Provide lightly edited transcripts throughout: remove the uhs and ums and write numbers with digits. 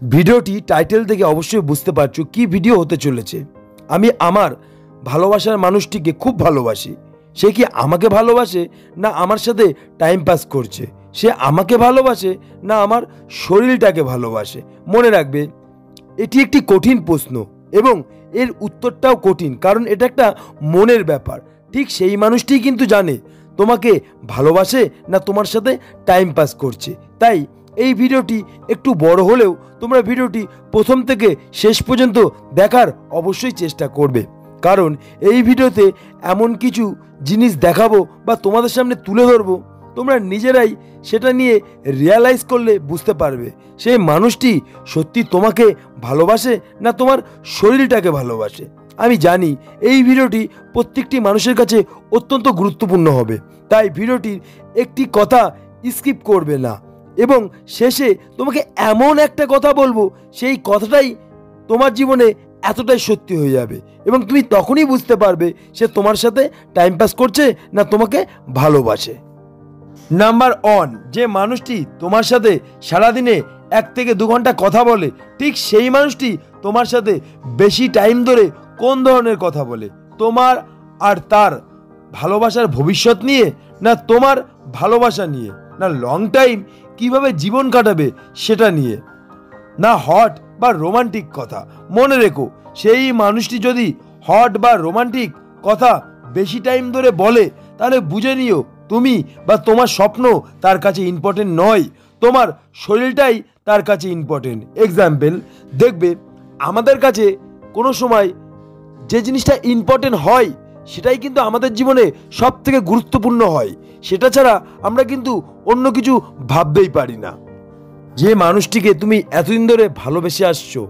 ভিডিওটি টাইটেল থেকে অবশ্যই বুঝতে পারছো কি ভিডিও হতে চলেছে। আমি আমার ভালোবাসার মানুষটিকে খুব ভালোবাসি। সে কি আমাকে ভালোবাসে না আমার সাথে টাইম পাস করছে? সে আমাকে ভালোবাসে না আমার শরীরটাকে ভালোবাসে? মনে রাখবে, এটি একটি কঠিন প্রশ্ন এবং এর উত্তরটাও কঠিন, কারণ এটা একটা মনের ব্যাপার। ঠিক সেই মানুষটিই কিন্তু জানে তোমাকে ভালোবাসে না তোমার সাথে টাইম পাস করছে। তাই এই ভিডিওটি একটু বড় হলেও তোমরা ভিডিওটি প্রথম থেকে শেষ পর্যন্ত দেখার অবশ্যই চেষ্টা করবে, কারণ এই ভিডিওতে এমন কিছু জিনিস দেখাবো বা তোমাদের সামনে তুলে ধরবো, তোমরা নিজেরাই সেটা নিয়ে রিয়ালাইজ করলে বুঝতে পারবে সেই মানুষটি সত্যি তোমাকে ভালোবাসে না তোমার শরীরটাকে ভালোবাসে। আমি জানি এই ভিডিওটি প্রত্যেকটি মানুষের কাছে অত্যন্ত গুরুত্বপূর্ণ হবে, তাই ভিডিওটির একটি কথা স্কিপ করবে না এবং শেষে তোমাকে এমন একটা কথা বলবো, সেই কথাটাই তোমার জীবনে এতটাই সত্যি হয়ে যাবে এবং তুমি তখনই বুঝতে পারবে সে তোমার সাথে টাইম পাস করছে না তোমাকে ভালোবাসে। নাম্বার 1, যে মানুষটি তোমার সাথে সারাদিনে 1 থেকে 2 ঘন্টা কথা বলে, ঠিক সেই মানুষটি তোমার সাথে বেশি টাইম ধরে কোন ধরনের কথা বলে? তোমার আর তার ভালোবাসার ভবিষ্যৎ নিয়ে, না তোমার ভালোবাসা নিয়ে, না লং টাইম কিভাবে জীবন কাটাবে সেটা নিয়ে, না হট বা রোমান্টিক কথা? মনে রেখো, সেই মানুষটি যদি হট বা রোমান্টিক কথা বেশি টাইম ধরে বলে, তাহলে বুঝে নিও তুমি বা তোমার স্বপ্ন তার কাছে ইম্পর্টেন্ট নয়, তোমার শরীরটাই তার কাছে ইম্পর্টেন্ট। এক্সাম্পল, দেখবে আমাদের কাছে কোনো সময় যে জিনিসটা ইম্পর্টেন্ট হয় সেটাই কিন্তু আমাদের জীবনে সব থেকে গুরুত্বপূর্ণ হয়, সেটা ছাড়া আমরা কিন্তু অন্য কিছু ভাবতেই পারি না। যে মানুষটিকে তুমি এতদিন ধরে ভালোবেসে আসছো,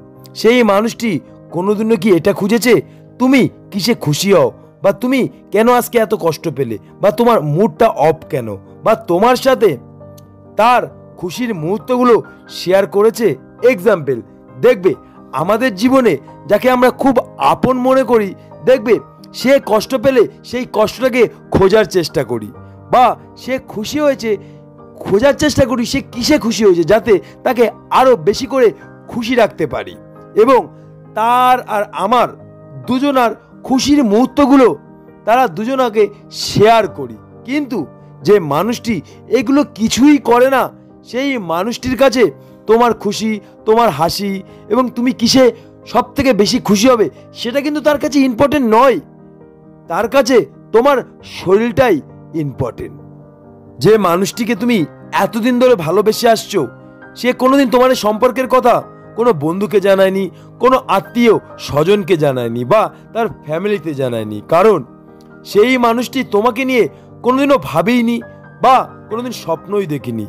সেই মানুষটি কোনোদিনও কি এটা খুঁজেছে তুমি কিসে খুশি হও, বা তুমি কেন আজকে এত কষ্ট পেলে, বা তোমার মুডটা অফ কেন, বা তোমার সাথে তার খুশির মুহূর্তগুলো শেয়ার করেছে? এক্সাম্পল, দেখবে আমাদের জীবনে যাকে আমরা খুব আপন মনে করি, দেখবে সে কষ্ট পেলে সেই কষ্টটাকে খোঁজার চেষ্টা করি, বা সে খুশি হয়েছে খোঁজার চেষ্টা করি সে কিসে খুশি হয়েছে, যাতে তাকে আরো বেশি করে খুশি রাখতে পারি। এবং তার আর আমার দুজনার খুশির মুহূর্তগুলো তারা দুজনাকে শেয়ার করি। কিন্তু যে মানুষটি এগুলো কিছুই করে না, সেই মানুষটির কাছে তোমার খুশি, তোমার হাসি এবং তুমি কিসে সব থেকে বেশি খুশি হবে সেটা কিন্তু তার কাছে ইম্পর্টেন্ট নয়, তার কাছে তোমার শরীরটাই ইম্পর্টেন্ট। যে মানুষটিকে তুমি এতদিন ধরে ভালোবেসে আসছো, সে কোনোদিন তোমার সম্পর্কের কথা কোনো বন্ধুকে জানায়নি, কোনো আত্মীয় স্বজনকে জানায়নি, বা তার ফ্যামিলিতে জানায়নি, কারণ সেই মানুষটি তোমাকে নিয়ে কোনোদিনও ভাবেইনি বা কোনোদিন স্বপ্নই দেখিনি।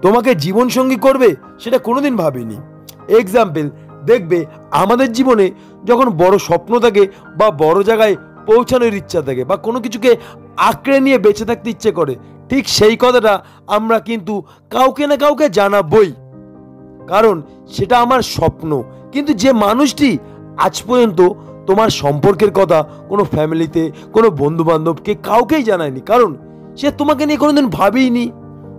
তোমাকে জীবনসঙ্গী করবে সেটা কোনোদিন ভাবেনি। এক্সাম্পল, দেখবে আমাদের জীবনে যখন বড় স্বপ্ন থাকে বা বড় জায়গায় পৌঁছানোর ইচ্ছা থাকে বা কোনো কিছুকে আঁকড়ে নিয়ে বেঁচে থাকতে ইচ্ছে করে, ঠিক সেই কথাটা আমরা কিন্তু কাউকে না কাউকে জানাবই, কারণ সেটা আমার স্বপ্ন। কিন্তু যে মানুষটি আজ পর্যন্ত তোমার সম্পর্কের কথা কোনো ফ্যামিলিতে, কোনো বন্ধু বান্ধবকে কাউকেই জানায়নি, কারণ সে তোমাকে নিয়ে কোনোদিন ভাবেইনি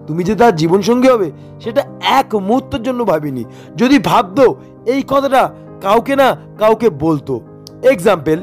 তুমি যে তার জীবনসঙ্গী হবে, সেটা এক মুহূর্তের জন্য ভাবিনি। যদি ভাবতো এই কথাটা কাউকে না কাউকে বলতো। এক্সাম্পল,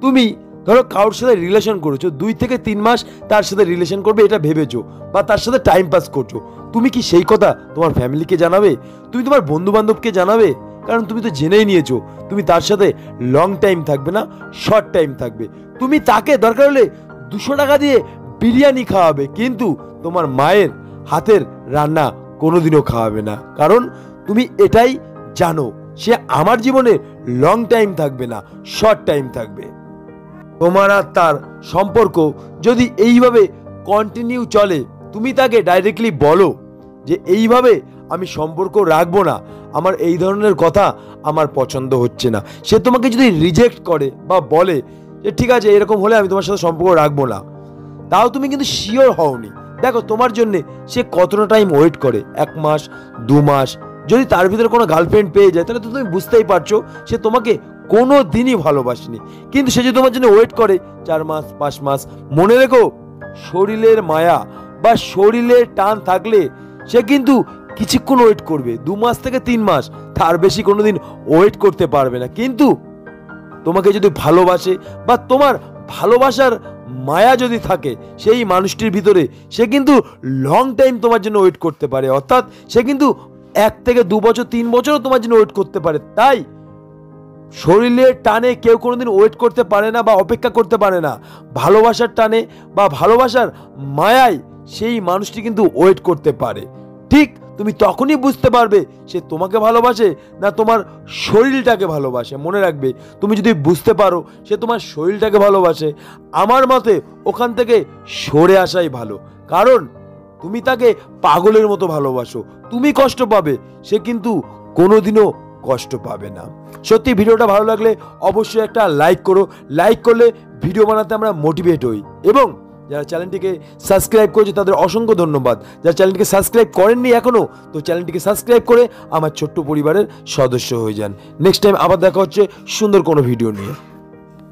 তুমি ধরো কারোর সাথে রিলেশন করেছো, 2 থেকে 3 মাস তার সাথে রিলেশন করবে এটা ভেবেছো, বা তার সাথে টাইম পাস করছো, তুমি কি সেই কথা তোমার ফ্যামিলিকে জানাবে? তুমি তোমার বন্ধু বান্ধবকে জানাবে? কারণ তুমি তো জেনেই নিয়েছো তুমি তার সাথে লং টাইম থাকবে না, শর্ট টাইম থাকবে। তুমি তাকে দরকার হলে 200 টাকা দিয়ে বিরিয়ানি খাওয়াবে, কিন্তু তোমার মায়ের হাতের রান্না কোনোদিনও খাওয়াবে না, কারণ তুমি এটাই জানো সে আমার জীবনে লং টাইম থাকবে না, শর্ট টাইম থাকবে। তোমার আর তার সম্পর্ক যদি এইভাবে কন্টিনিউ চলে, তুমি তাকে ডাইরেক্টলি বলো যে এইভাবে আমি সম্পর্ক রাখবো না, আমার এই ধরনের কথা আমার পছন্দ হচ্ছে না। সে তোমাকে যদি রিজেক্ট করে বা বলে যে ঠিক আছে এরকম হলে আমি তোমার সাথে সম্পর্ক রাখবো না, তাও তুমি কিন্তু শিওর হওনি। দেখো তোমার জন্যে সে কতটা টাইম ওয়েট করে, 1 মাস 2 মাস, যদি তার ভিতরে কোনো গার্লফ্রেন্ড পেয়ে যায় তাহলে তো তুমি বুঝতেই পারছো সে তোমাকে কোনো দিনই ভালোবাসেনি। কিন্তু সে যে তোমার জন্য ওয়েট করে 4 মাস 5 মাস, মনে রেখো শরীরের মায়া বা শরীরের টান থাকলে সে কিন্তু কিছুক্ষণ ওয়েট করবে, 2 মাস থেকে 3 মাস, তার বেশি কোনোদিন ওয়েট করতে পারবে না। কিন্তু তোমাকে যদি ভালোবাসে বা তোমার ভালোবাসার মায়া যদি থাকে সেই মানুষটির ভিতরে, সে কিন্তু লং টাইম তোমার জন্য ওয়েট করতে পারে। অর্থাৎ সে কিন্তু 1 থেকে 2 বছর 3 বছরও তোমার জন্য ওয়েট করতে পারে। তাই শরীরের টানে কেউ কোনোদিন ওয়েট করতে পারে না বা অপেক্ষা করতে পারে না। ভালোবাসার টানে বা ভালোবাসার মায়ায় সেই মানুষটি কিন্তু ওয়েট করতে পারে। ঠিক তুমি তখনই বুঝতে পারবে সে তোমাকে ভালোবাসে না তোমার শরীরটাকে ভালোবাসে। মনে রাখবে, তুমি যদি বুঝতে পারো সে তোমার শরীরটাকে ভালোবাসে, আমার মতে ওখান থেকে সরে আসাই ভালো। কারণ তুমি তাকে পাগলের মতো ভালোবাসো, তুমি কষ্ট পাবে, সে কিন্তু কোনোদিনও কষ্ট পাবে না। সত্যি ভিডিওটা ভালো লাগলে অবশ্যই একটা লাইক করো। লাইক করলে ভিডিও বানাতে আমরা মোটিভেট হই। এবং যারা চ্যানেলটিকে সাবস্ক্রাইব করেছে তাদের অসংখ্য ধন্যবাদ। যারা চ্যানেলটিকে সাবস্ক্রাইব করেননি এখনও, তো চ্যানেলটিকে সাবস্ক্রাইব করে আমার ছোট্ট পরিবারের সদস্য হয়ে যান। নেক্সট টাইম আবার দেখা হচ্ছে সুন্দর কোনো ভিডিও নিয়ে।